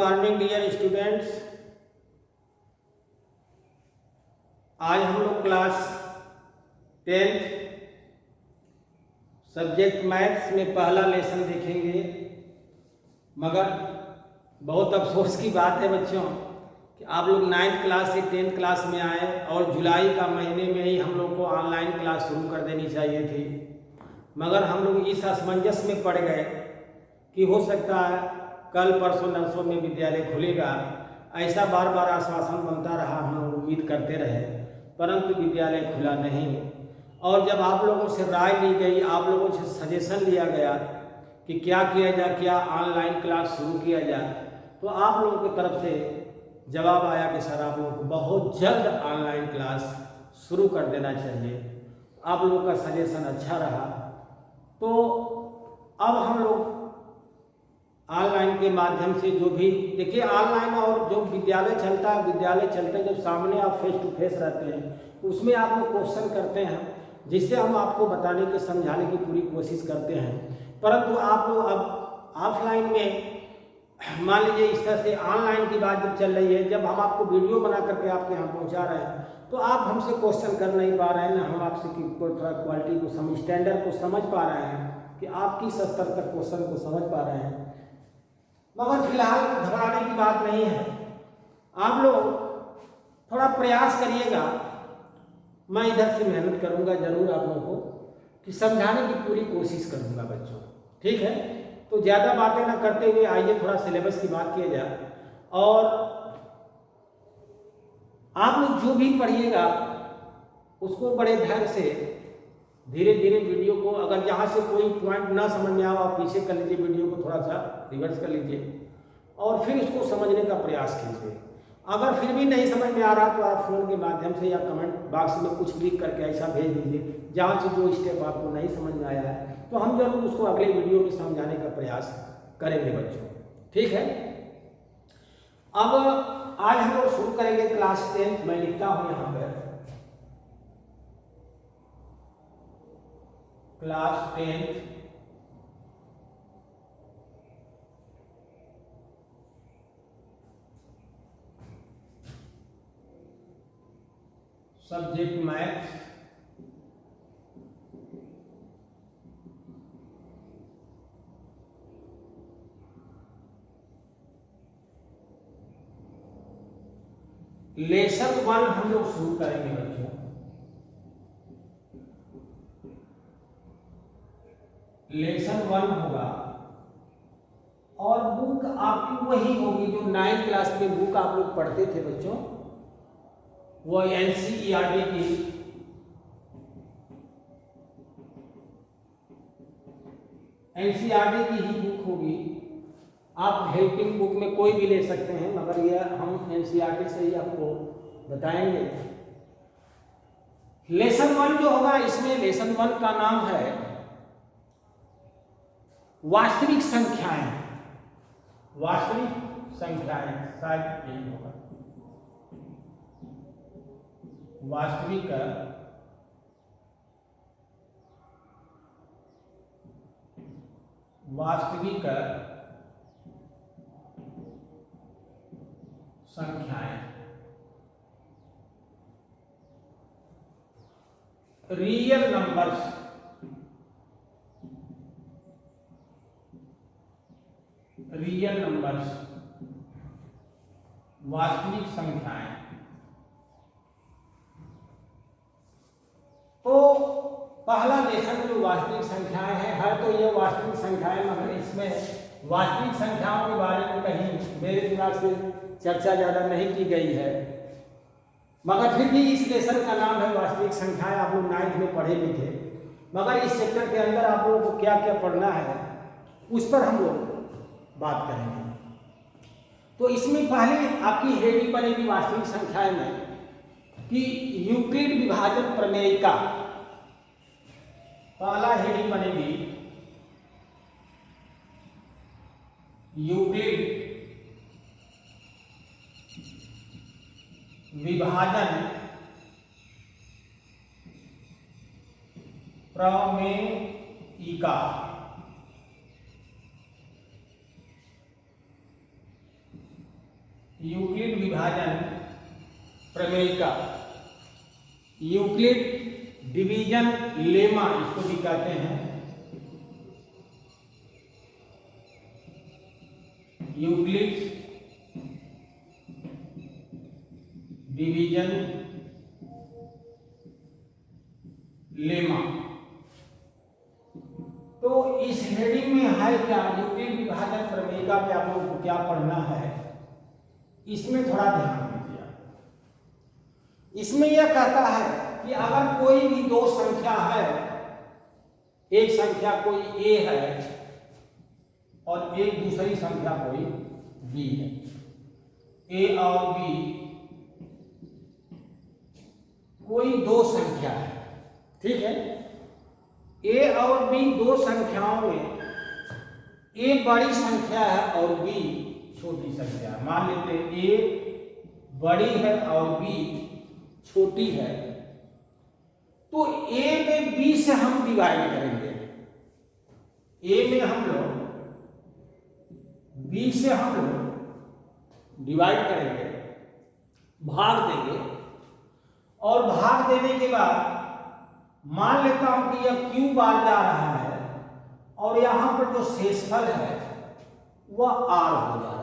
Morning dear students. आज हम लोग क्लास 10th सब्जेक्ट मैथ्स में पहला लेसन देखेंगे। मगर बहुत अफसोस की बात है बच्चों कि आप लोग 9th क्लास से 10th क्लास में आए और जुलाई का महीने में ही हम लोग को ऑनलाइन क्लास शुरू कर देनी चाहिए थी। मगर हम लोग इस असमंजस में पड़ गए कि हो सकता है कल परसों नरसों में विद्यालय खुलेगा। ऐसा बार बार आश्वासन बनता रहा, हम लोग उम्मीद करते रहे, परंतु विद्यालय खुला नहीं। और जब आप लोगों से राय ली गई, आप लोगों से सजेशन लिया गया कि क्या किया जाए, क्या ऑनलाइन क्लास शुरू किया जाए, तो आप लोगों की तरफ से जवाब आया कि सर आप लोगों को बहुत जल्द ऑनलाइन क्लास शुरू कर देना चाहिए। आप लोगों का सजेशन अच्छा रहा, तो अब हम लोग ऑनलाइन के माध्यम से जो भी देखिए, ऑनलाइन और जो विद्यालय चलता है, विद्यालय चलते जब सामने आप फेस टू फेस रहते हैं उसमें आप लोग क्वेश्चन करते हैं, जिससे हम आपको बताने के समझाने की पूरी कोशिश करते हैं। परंतु आप लोग अब ऑफलाइन में मान लीजिए इस तरह से ऑनलाइन की बात जब चल रही है, जब हम आपको वीडियो बना करके आपके यहाँ पहुँचा रहे हैं, तो आप हमसे क्वेश्चन कर नहीं पा रहे हैं, ना हम आपसे थोड़ा क्वालिटी को समझ, स्टैंडर्ड को समझ पा रहे हैं कि आप किस स्तर तक क्वेश्चन को समझ पा रहे हैं। मगर फिलहाल घबराने की बात नहीं है, आप लोग थोड़ा प्रयास करिएगा। मैं इधर से मेहनत करूंगा जरूर आप लोगों को कि समझाने की पूरी कोशिश करूंगा बच्चों, ठीक है। तो ज़्यादा बातें ना करते हुए आइए थोड़ा सिलेबस की बात किया जाए। और आप लोग जो भी पढ़िएगा उसको बड़े धैर्य से धीरे धीरे वीडियो को, अगर यहाँ से कोई पॉइंट ना समझ में आओ आप पीछे कर लीजिए, वीडियो को थोड़ा सा रिवर्स कर लीजिए और फिर इसको समझने का प्रयास कीजिए। अगर फिर भी नहीं समझ में आ रहा तो आप फोन के माध्यम से या कमेंट बॉक्स में कुछ लिख करके ऐसा भेज दीजिए जहाँ से जो स्टेप आपको नहीं समझ में आया है, तो हम जरूर उसको अगले वीडियो में समझाने का प्रयास करेंगे बच्चों, ठीक है। अब आज हम लोग शुरू करेंगे क्लास 10th। मैं लिखता हूँ यहाँ पर class 10th subject maths, lesson 1 हम लोग शुरू करेंगे बच्चों। लेसन 1 होगा और बुक आपकी वही होगी जो 9th क्लास में बुक आप लोग पढ़ते थे बच्चों, वो एनसीईआरटी की ही बुक होगी। आप हेल्पिंग बुक में कोई भी ले सकते हैं, मगर यह हम एनसीईआरटी से ही आपको बताएंगे। लेसन 1 जो होगा, इसमें लेसन 1 का नाम है वास्तविक संख्याएं। वास्तविक संख्याएं शायद यही होगा, वास्तविक संख्याएं, रियल नंबर्स, वास्तविक संख्याएं। तो पहला लेसन जो वास्तविक संख्याएं है तो ये वास्तविक संख्याएं, मगर इसमें वास्तविक संख्याओं के बारे में कहीं मेरे दिमाग से चर्चा ज़्यादा नहीं की गई है, मगर फिर भी इस लेसन का नाम है वास्तविक संख्याएं। आप लोग 9th में पढ़े भी थे, मगर इस चैप्टर के अंदर आप लोगों को क्या क्या पढ़ना है उस पर हम लोग बात करेंगे। तो इसमें पहले आपकी हेडिंग बनेगी वास्तविक संख्याएं में कि यूक्लिड विभाजन प्रमेय का पहला हेडिंग बनेगी यूक्लिड विभाजन प्रमेयिका। यूक्लिड विभाजन प्रमेय का, यूक्लिड डिवीजन लेमा इसको भी कहते हैं, यूक्लिड डिवीजन लेमा। तो इस हेडिंग में है क्या, यूक्लिड विभाजन प्रमेय पे आप लोगों को क्या पढ़ना है, इसमें थोड़ा ध्यान दीजिए। इसमें यह कहता है कि अगर कोई भी दो संख्या है, एक संख्या कोई a है और एक दूसरी संख्या कोई b है, a और b कोई दो संख्या है, ठीक है। a और b दो संख्याओं में a बड़ी संख्या है और b छोटी संख्या है। मान लेते हैं a बड़ी है और b छोटी है, तो a में b से हम डिवाइड करेंगे, a में हम लोग b से हम लोग डिवाइड करेंगे, भाग देंगे, और भाग देने के बाद मान लेता हूं कि यह q बार जा रहा है और यहां पर जो शेषफल है वह r हो जा रहा है।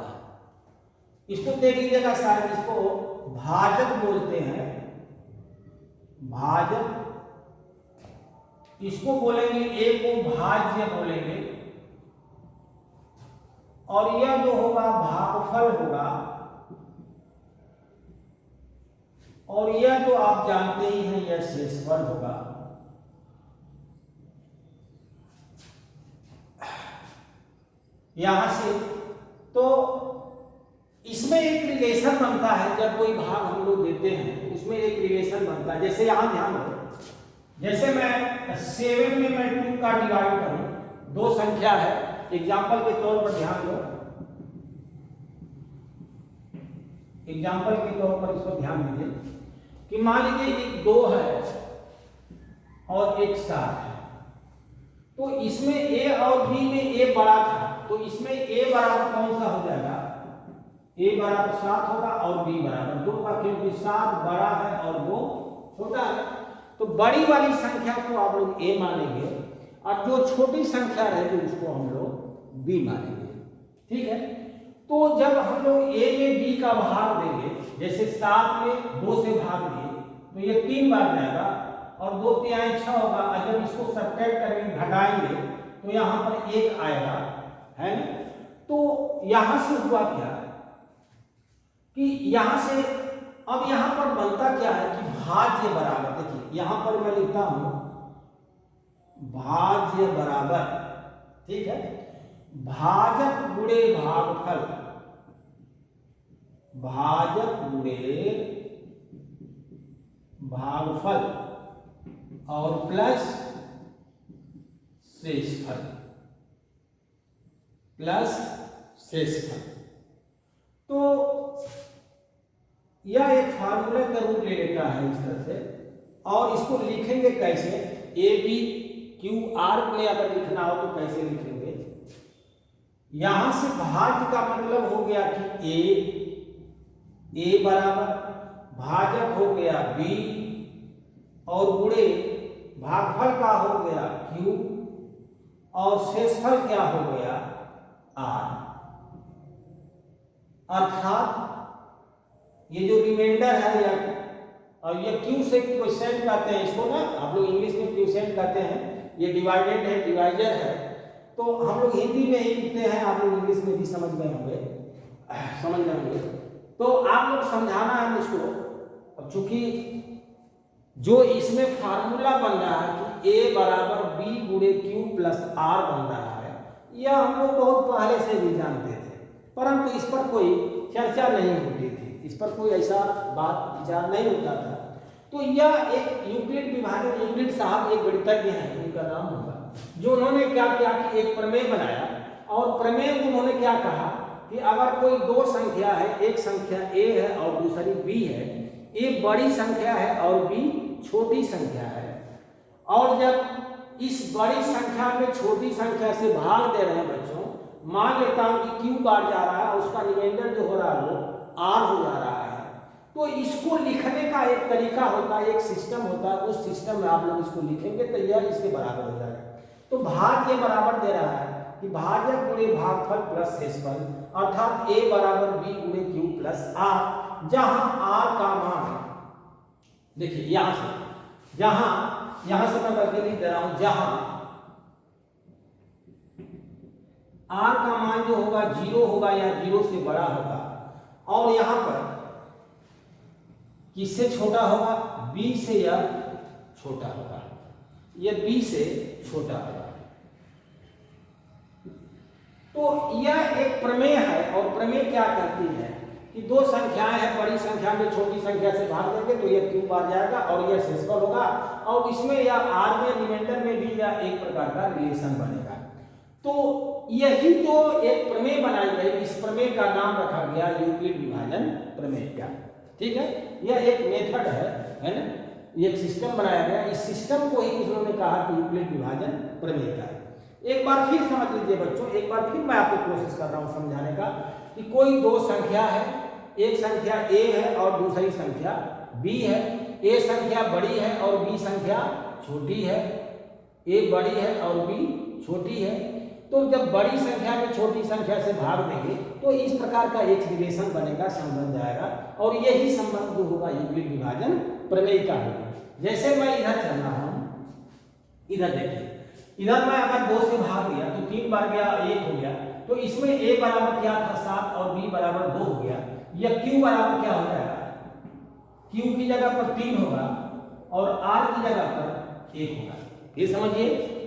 इसको देख लीजिएगा, शायद इसको भाजक बोलते हैं, भाजक, इसको बोलेंगे, a को भाज्य बोलेंगे, और यह जो होगा भागफल होगा, और यह तो आप जानते ही हैं यह शेषफल होगा। यहां से तो इसमें एक रिलेशन बनता है, जब कोई भाग हम लोग देते हैं उसमें एक रिलेशन बनता है। जैसे यहां ध्यान दो, जैसे मैं 7 में मैं 2 का डिवाइड करूं, दो संख्या है, एग्जाम्पल के तौर पर ध्यान दो, एग्जाम्पल के तौर पर इसको ध्यान दीजिए कि मान लीजिए एक 2 है और एक 7 है, तो इसमें a और b में a बड़ा था, तो इसमें a बराबर कौन सा हो जाएगा, a बराबर 7 होगा और b बराबर 2 का, क्योंकि 7 बड़ा है और वो छोटा है। तो बड़ी वाली संख्या को आप लोग a मानेंगे और जो छोटी संख्या रहेगी उसको हम लोग b मानेंगे, ठीक है। तो जब हम लोग a में b का भाग देंगे, जैसे 7 में 2 से भाग दिए तो ये 3 बार जाएगा और 2 तिहाई 6 होगा, और जब इसको सब्ट्रैक्ट करेंगे, घटाएंगे, तो यहाँ पर 1 आएगा, है ना। तो यहां से हुआ क्या कि यहां से अब यहां पर बनता क्या है कि भाज्य बराबर, देखिए यहां पर मैं लिखता हूं भाज्य बराबर, ठीक है, भाजक गुणे भागफल, भाजक गुणे भागफल और प्लस शेषफल, प्लस शेषफल। तो यह एक फार्मूला का रूप ले लेता है इस तरह से, और इसको लिखेंगे कैसे, ए बी क्यू आर में अगर लिखना हो तो कैसे लिखेंगे, यहां से भाज्य का मतलब हो गया कि ए बराबर भाजक हो गया b और गुणे भागफल का हो गया q और शेषफल क्या हो गया r। अर्थात ये जो रिमाइंडर है या, और ये q से क्वोशेंट कहते हैं इसको ना, आप लोग इंग्लिश में क्वोशेंट कहते हैं, ये डिवाइडेड है, डिवाइजर है, तो हम लोग हिंदी में ही लिखते हैं, आप लोग इंग्लिश में भी समझ गए होंगे। तो आप लोग समझाना है मुझको, अब चूंकि जो इसमें फार्मूला बन रहा है कि a बराबर b गुणे q प्लस r बन रहा है, यह हम लोग बहुत पहले से भी जानते थे, परंतु इस पर कोई चर्चा नहीं होती थी, इस पर कोई ऐसा बात विचार नहीं होता था। तो यह एक यूक्लिड विभाजन, यूक्लिड साहब एक गणितज्ञ हैं, उनका नाम होगा, जो उन्होंने क्या किया कि एक प्रमेय बनाया, और प्रमेय में उन्होंने क्या कहा कि अगर कोई दो संख्या है, एक संख्या a है और दूसरी b है, a बड़ी संख्या है और b छोटी संख्या है, और जब इस बड़ी संख्या में छोटी संख्या से भाग दे रहे हैं बच्चों, मान लेता हूं कि q बार जा रहा है और उसका रिमाइंडर जो हो रहा है वो आर हो जा रहा है। तो इसको लिखने का एक तरीका होता है, एक सिस्टम होता है, उस सिस्टम में आप लोग इसको लिखेंगे तो यह इसके बराबर हो जाएगा। तो भाग ये बराबर दे रहा है कि भाजक गुणे भागफल प्लस शेषफल, अर्थात a बराबर b गुणे q प्लस r, जहां r का मान देखिए यहां से मैं करके लिख दे रहा हूं, जहां r का मान जो होगा 0 होगा या 0 से बड़ा होगा, और यहां पर किससे छोटा होगा, b से या छोटा होगा, यह b से छोटा होगा। तो यह एक प्रमेय है, और प्रमेय क्या कहती है कि दो संख्याएं हैं, बड़ी संख्या में छोटी संख्या से भाग देंगे तो यह क्यूब आ जाएगा और यह शेषफल होगा, और इसमें या आर में रिमाइंडर में भी यह एक प्रकार का रिलेशन बनेगा। तो यही जो एक प्रमेय बनाई गई, इस प्रमेय का नाम रखा गया यूक्लिड विभाजन प्रमेय का। ठीक है, यह एक मेथड है ना, एक सिस्टम बनाया गया, इस सिस्टम को ही उन्होंने कहा कि यूक्लिड विभाजन प्रमेय का। एक बार फिर समझ लीजिए बच्चों, एक बार फिर मैं आपको कोशिश कर रहा हूं समझाने का कि कोई दो संख्या है, एक संख्या a है और दूसरी संख्या b है। a संख्या बड़ी है और b संख्या छोटी है, a बड़ी है और b छोटी है। तो जब बड़ी संख्या में छोटी संख्या से भाग देंगे तो इस प्रकार का एक रिलेशन बनेगा, संबंध आएगा, और यही संबंध जो होगा यूक्लिड विभाजन प्रमेय का होगा। जैसे मैं इधर चल रहा हूं, इधर देखिए, इधर मैं अगर 2 से भाग दिया तो 3 बार गया 1 हो गया, तो इसमें a बराबर क्या था 7 और b बराबर 2 हो गया। यह q बराबर क्या हो जाएगा, q की जगह पर 3 होगा और r की जगह पर 1 होगा। ये समझिए,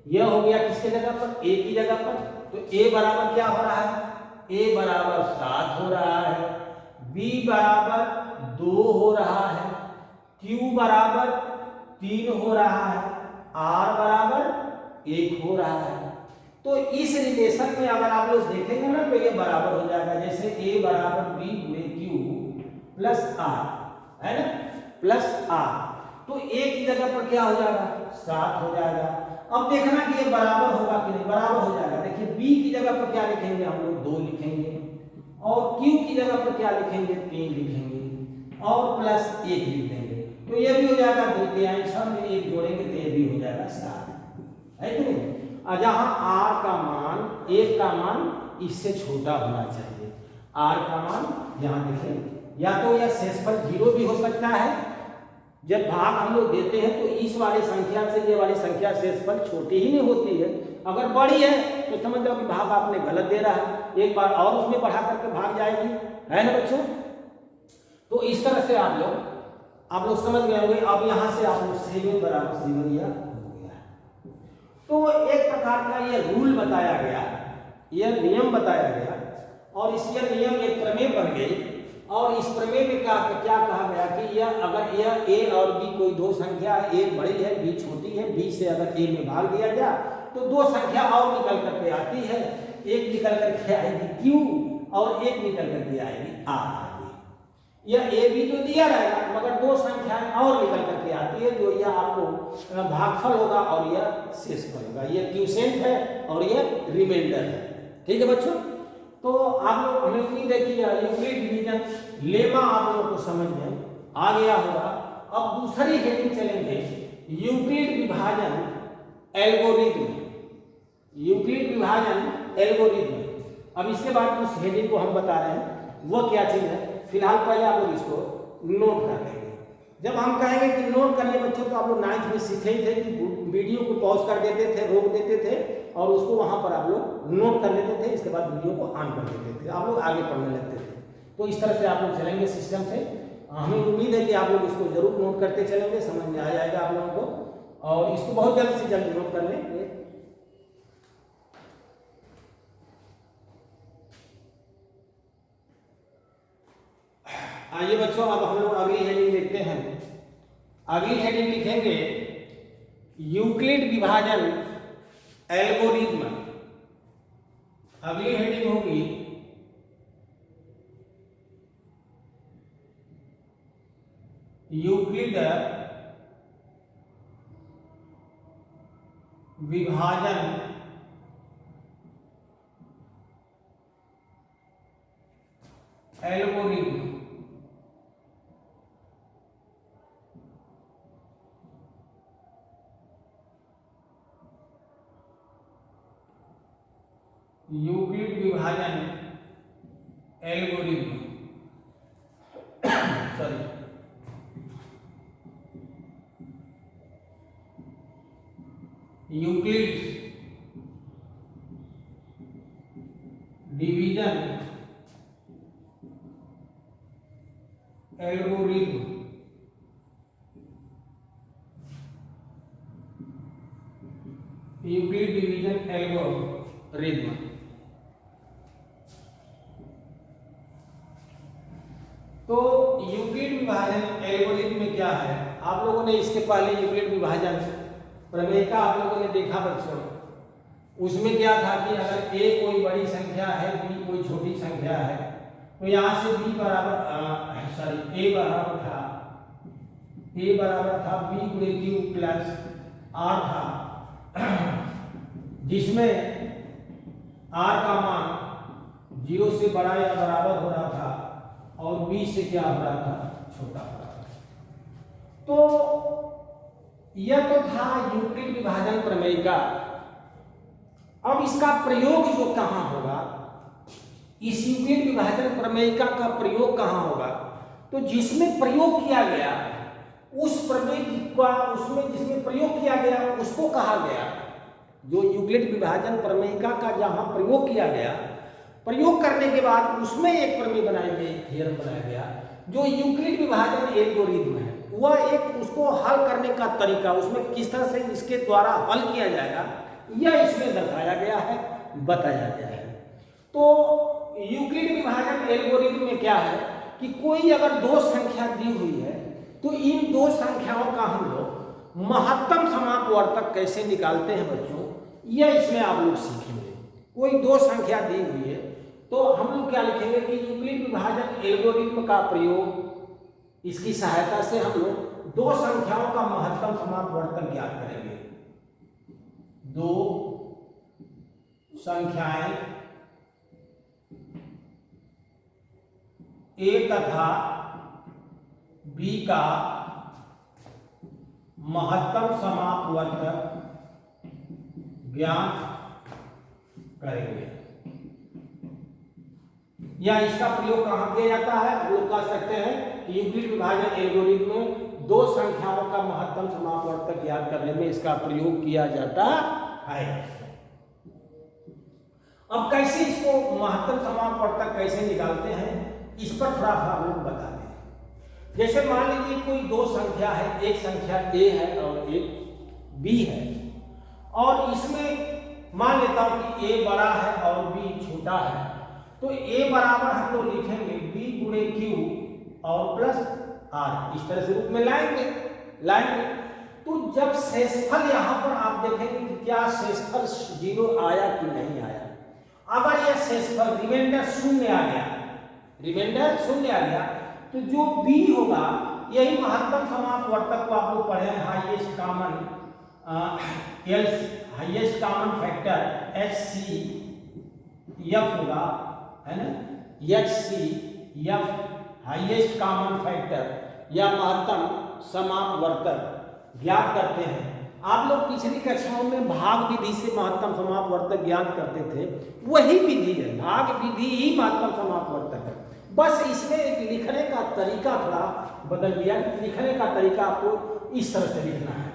यह हो गया किसके जगह पर, a की जगह पर। तो a बराबर क्या हो रहा है, a बराबर 7 हो रहा है, b बराबर 2 हो रहा है, q बराबर 3 हो रहा है, r बराबर 1 हो रहा है। तो इस रिलेशन में अगर आप लोग देखेंगे ना तो ये बराबर हो जाएगा, जैसे a बराबर b गुणे q प्लस r है ना, प्लस r। तो a की जगह पर क्या हो जाएगा, 7 हो जाएगा। अब देखना कि ये बराबर होगा कि नहीं, बराबर हो जाएगा। देखिए b की जगह पर क्या लिखेंगे हम लोग, 2 लिखेंगे, और q की जगह पर क्या लिखेंगे, 3 लिखेंगे, और प्लस 1 लिख देंगे। तो ये भी हो जाएगा 2 तिहाई, सब में 1 जोड़ेंगे तो ये भी हो जाएगा 7, है कि नहीं। जहां r का मान, 1 का मान इससे छोटा होना चाहिए, r का मान यहां देखें, या तो यह शेषफल 0 भी हो सकता है। जब भाग हम लोग देते हैं तो इस वाली संख्या से ये वाली संख्या शेषफल छोटी ही नहीं होती है, अगर बड़ी है तो समझ लो कि भाग आपने गलत दे रहा है, एक बार और उसमें बढ़ा करके भाग जाएगी, है ना बच्चों। तो इस तरह से आप लोग समझ गए होंगे। अब यहां से आप लोग सेवन बराबर सेवन या हो गया। तो एक प्रकार का यह रूल बताया गया, यह नियम बताया गया, और इस यह नियम एक प्रमेय बन गई। और इस प्रमेय में क्या कहा गया कि यह अगर यह a और b कोई दो संख्या है, a बड़ी है b छोटी है, b से अगर a में भाग दिया जाए तो दो संख्या और निकल करके आती है, एक निकल करके आएगी q और एक निकल करके आएगी r। यह a b तो दिया रहेगा मगर दो संख्याएं और निकल करके आती है, जो यह आपको भागफल होगा और यह शेषफल होगा। यह क्यूसेंट है और यह रिमाइंडर है। ठीक है बच्चों, तो आप लोग हमें उम्मीद है कि यूक्लिड डिवीजन लेमा आप लोगों को समझ में आ गया होगा। अब दूसरी हेडिंग चलेंगे, यूक्लिड विभाजन एल्गोरिथ्म, यूक्लिड विभाजन एल्गोरिथ्म। अब इसके बाद उस हेडिंग को हम बता रहे हैं वो क्या चीज है। फिलहाल पहले आप लोग इसको नोट कर लेंगे। जब हम कहेंगे कि नोट कर लिए बच्चों, तो आप लोग 9th में सीखे ही थे कि वीडियो को पॉज कर देते थे, रोक देते थे और उसको वहां पर आप लोग नोट कर लेते थे, इसके बाद वीडियो को ऑन कर देते थे, आप लोग आगे पढ़ने लगते थे। तो इस तरह से आप लोग चलेंगे सिस्टम से। हमें उम्मीद है कि आप लोग इसको जरूर नोट करते चलेंगे, समझ में आ जाएगा आप लोगों को, और इसको बहुत जल्द से जल्द नोट कर लें। आइए बच्चों, अब हम लोग अगली हेडिंग देखते हैं। अगली हेडिंग लिखेंगे यूक्लिड विभाजन एल्गोरिथ्म। अगली हेडिंग होगी यूक्लिड विभाजन एल्गोरिथम यूक्लिड विभाजन algorithm sorry Euclid division algorithm Euclid division algorithm. तो यूक्लिड विभाजन एल्गोरिथम में क्या है, आप लोगों ने इसके पहले यूक्लिड विभाजन प्रमेय का आप लोगों ने देखा बच्चों। उसमें क्या था कि अगर a कोई बड़ी संख्या है, b कोई छोटी संख्या है, तो यहाँ से b बराबर a बराबर था b गुणे q प्लस r था, जिसमें r का मान 0 से बड़ा या बराबर हो रहा था और b से क्या हो रहा था, छोटा हो रहा था। तो यह तो था यूक्लिड विभाजन प्रमेय का। अब इसका प्रयोग जो कहाँ होगा, इस यूक्लिड विभाजन प्रमेय का प्रयोग कहाँ होगा, तो जिसमें प्रयोग किया गया उस प्रमेय का, उसमें जिसमें प्रयोग किया गया उसको कहा गया, जो यूक्लिड विभाजन प्रमेय का जहाँ प्रयोग किया गया, प्रयोग करने के बाद उसमें एक प्रमेय बनाई गई, थ्योरम बनाया गया जो यूक्लिड विभाजन एल्गोरिथम है। वह एक उसको हल करने का तरीका, उसमें किस तरह से इसके द्वारा हल किया जाएगा यह इसमें दर्शाया गया है, बताया गया है। तो यूक्लिड विभाजन एल्गोरिथम में क्या है कि कोई अगर दो संख्या दी हुई है तो इन दो संख्याओं का हम लोग महत्तम समापवर्तक कैसे निकालते हैं बच्चों, यह इसमें आप लोग सीखेंगे। कोई दो संख्या दी हुई है तो हम लोग क्या लिखेंगे कि यूक्लिड विभाजन एल्गोरिथम का प्रयोग, इसकी सहायता से हम लोग दो संख्याओं का महत्तम समापवर्तक ज्ञात करेंगे। दो संख्याएं a तथा b का महत्तम समापवर्तक ज्ञात करेंगे। या इसका प्रयोग कहां किया जाता है, हम लोग कह सकते हैं कि यूक्लिड विभाजन एल्गोरिथम में दो संख्याओं का महत्तम समापवर्तक ज्ञात करने में इसका प्रयोग किया जाता है। अब कैसे इसको महत्तम समापवर्तक कैसे निकालते हैं, इस पर थोड़ा सा हम लोग बता दें। जैसे मान लीजिए कोई दो संख्या है, एक संख्या a है और एक b है, और इसमें मान लेता हूं कि a बड़ा है और b छोटा है, तो a बराबर हम लोग लिखेंगे b गुणे q और प्लस r, इस तरह से रूप में लाएंगे। तो जब शेषफल यहाँ पर आप देखेंगे कि क्या शेषफल 0 आया कि नहीं आया। अगर यह शेषफल रिमाइंडर शून्य आ गया तो जो b होगा यही महत्तम समापवर्तक को आप लोग पढ़े हैं, हाईएस्ट कॉमन फैक्टर HCF होगा, है ना, HCF हाईएस्ट कॉमन फैक्टर या महत्तम समापवर्तक ज्ञात करते हैं। आप लोग पिछली कक्षाओं में भाग विधि से महत्तम समापवर्तक ज्ञात करते थे, वही विधि है, भाग विधि ही महत्तम समापवर्तक है। बस इसमें एक लिखने का तरीका थोड़ा बदल दिया, लिखने का तरीका आपको इस तरह से लिखना है।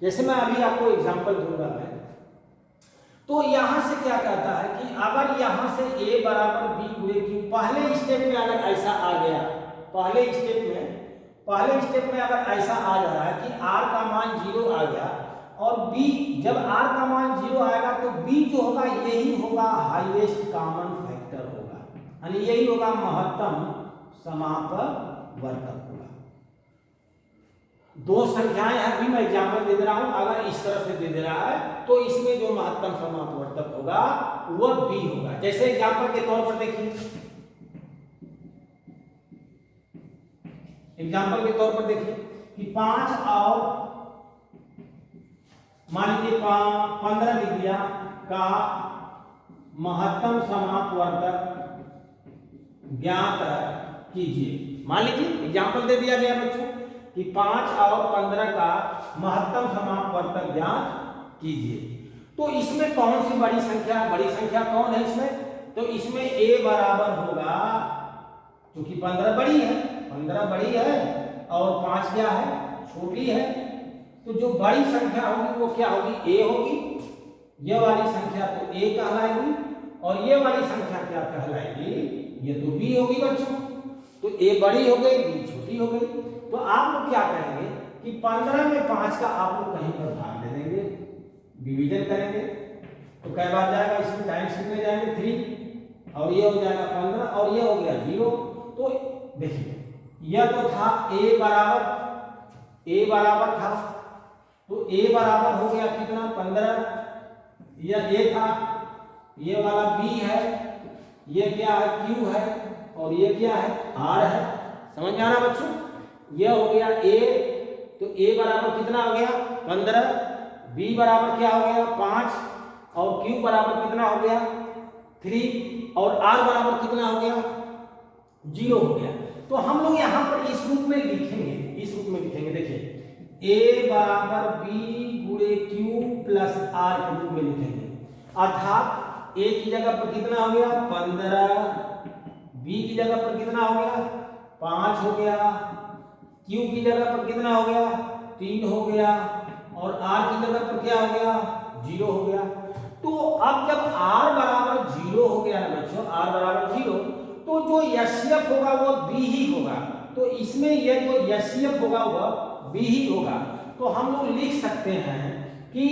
जैसे मैं अभी आपको एग्जांपल दूंगा मैं, तो यहां से क्या कहता है कि अगर यहां से a बराबर b गुणे q, पहले स्टेप में अगर ऐसा आ गया, पहले स्टेप में अगर ऐसा आ जा रहा है कि r का मान 0 आ गया और b, जब r का मान 0 आएगा तो b जो होगा यही होगा हाईएस्ट कॉमन फैक्टर होगा, यानी यही होगा महत्तम समापवर्तक होगा। दो संख्याएं अभी मैं एग्जाम्पल दे रहा हूं, अगर इस तरह से दे रहा है तो इसमें जो महत्तम समापवर्तक होगा वह b होगा। जैसे एग्जाम्पल के तौर पर देखिए, कि 5 और मान लीजिए 15 लिख दिया का महत्तम समापवर्तक ज्ञात कीजिए। मान लीजिए एग्जाम्पल दे दिया गया बच्चों कि 5 और 15 का महत्तम समापवर्तक ज्ञात कीजिए। तो इसमें कौन सी बड़ी संख्या कौन है इसमें? तो इसमें a बराबर होगा, क्योंकि 15 बड़ी है, 15 बड़ी है और 5 क्या है, छोटी है। तो जो बड़ी संख्या होगी वो क्या होगी, a होगी। ये वाली संख्या तो a कहलाएगी और ये वाली संख्या क्या कहलाएगी, ये तो b होगी बच्चों। तो a बड़ी हो गई, b छोटी हो गई। तो आप लोग क्या करेंगे कि 15 में 5 का आप लोग कहीं पर भाग दे देंगे, डिवीजन करेंगे। तो कै बार जाएगा, इसमें टाइम्स कितने जाएंगे 3, और ये हो जाएगा 15 और ये हो गया 0। तो देखिए यह तो था a बराबर था, तो a बराबर हो गया कितना 15, यह a था, ये वाला b है, ये क्या है q है और ये क्या है r है। समझ में आ रहा बच्चों? यह हो गया a, तो a बराबर कितना हो गया 15, b बराबर क्या हो गया 5 और q बराबर कितना हो गया 3 और r बराबर कितना हो गया 0 हो गया। तो हम लोग यहाँ पर इस रूप में लिखेंगे, देखिए a बराबर b गुणे q प्लस r के रूप में लिखेंगे। अर्थात a की जगह पर कितना हो गया 15, b की जगह पर कितना हो गया 5 हो गया, q की जगह पर कितना हो गया 3 हो गया और r की जगह पर क्या हो गया 0 हो गया। तो अब जब r बराबर 0 हो गया ना बच्चों, r बराबर 0, तो जो यश्यप होगा वो b ही होगा। तो इसमें यह जो यश्यप होगा वह b ही होगा। तो हम लोग लिख सकते हैं कि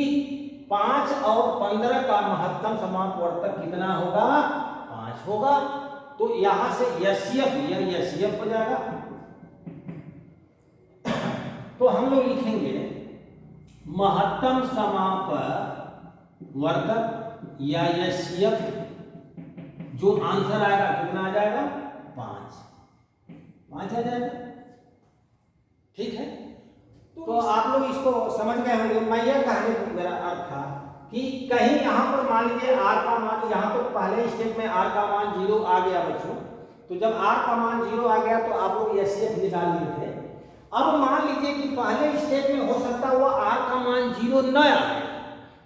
5 और 15 का महत्तम समापवर्तक कितना होगा 5 होगा। तो यहां से यश्यप हो जाएगा। तो हम लोग लिखेंगे महत्तम समापवर्तक या यश्यप, जो आंसर आएगा कितना आ जाएगा 5 आ जाएगा। ठीक है, तो आप लोग इसको समझ गए होंगे। मैं यह कहने को मेरा अर्थ था कि कहीं यहाँ पर मान लीजिए r का मान, यहाँ तो पहले स्टेप में r का मान 0 आ गया बच्चों। तो जब r का मान 0 आ गया तो आप लोग यश्यप निकाल लिए थे। अब मान लीजिए कि पहले स्टेप में हो सकता हुआ r का मान 0 न आए।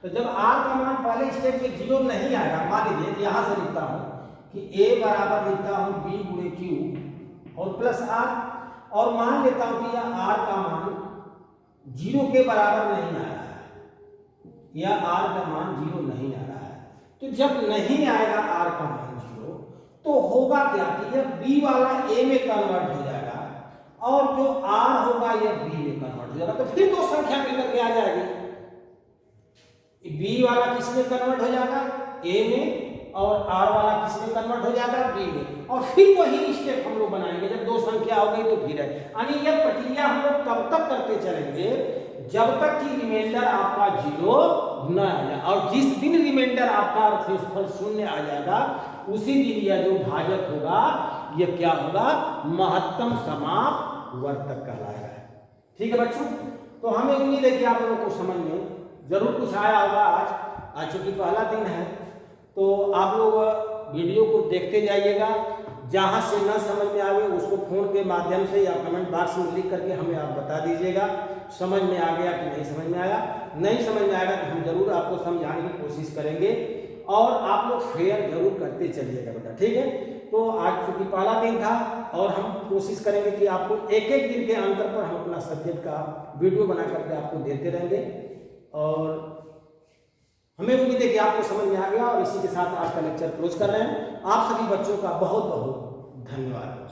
तो जब r का मान पहले स्टेप में 0 नहीं आएगा, मान लीजिए यहाँ से लिखता हूँ कि a बराबर लिखता हूँ b गुणे q और प्लस r, और मान लेता हूँ कि यह r का मान 0 के बराबर नहीं आ रहा है, या r का मान 0 नहीं आ रहा है। तो जब नहीं आएगा r का मान 0, तो होगा क्या कि यह b वाला a में कन्वर्ट हो जाएगा और जो r होगा यह b में कन्वर्ट हो जाएगा। तो फिर दो संख्या मिलकर के आ जाएगी। b वाला किस में कन्वर्ट हो जाएगा a में, और r वाला किस में कन्वर्ट हो जाएगा b में। और फिर वही स्टेप हम लोग बनाएंगे जब दो संख्या हो गई तो फिर है, यानी यह प्रक्रिया हम लोग तब तक करते चलेंगे जब तक कि रिमाइंडर आपका 0 न आ जाए। और जिस दिन रिमाइंडर आपका अर्थफल 0 आ जाएगा उसी दिन यह जो भाजक होगा यह क्या होगा महत्तम समापवर्तक कहलाएगा। ठीक है बच्चों, तो हमें उम्मीद है कि आप लोगों को समझ में जरूर कुछ आया होगा। आज चूंकि पहला दिन है तो आप लोग वीडियो को देखते जाइएगा। जहां से न समझ में आवे उसको फोन के माध्यम से या कमेंट बॉक्स में लिख करके हमें आप बता दीजिएगा समझ में आ गया कि नहीं समझ में आया। नहीं समझ में आएगा तो हम जरूर आपको समझाने की कोशिश करेंगे और आप लोग शेयर जरूर करते चलिएगा बेटा। ठीक है, तो आज चूंकि पहला दिन था और हम कोशिश करेंगे कि आपको एक एक दिन के अंतर पर हम अपना सब्जेक्ट का वीडियो बना करके आपको देते रहेंगे। और हमें उम्मीद है कि आपको समझ में आ गया। और इसी के साथ आज का लेक्चर क्लोज कर रहे हैं। आप सभी बच्चों का बहुत बहुत धन्यवाद।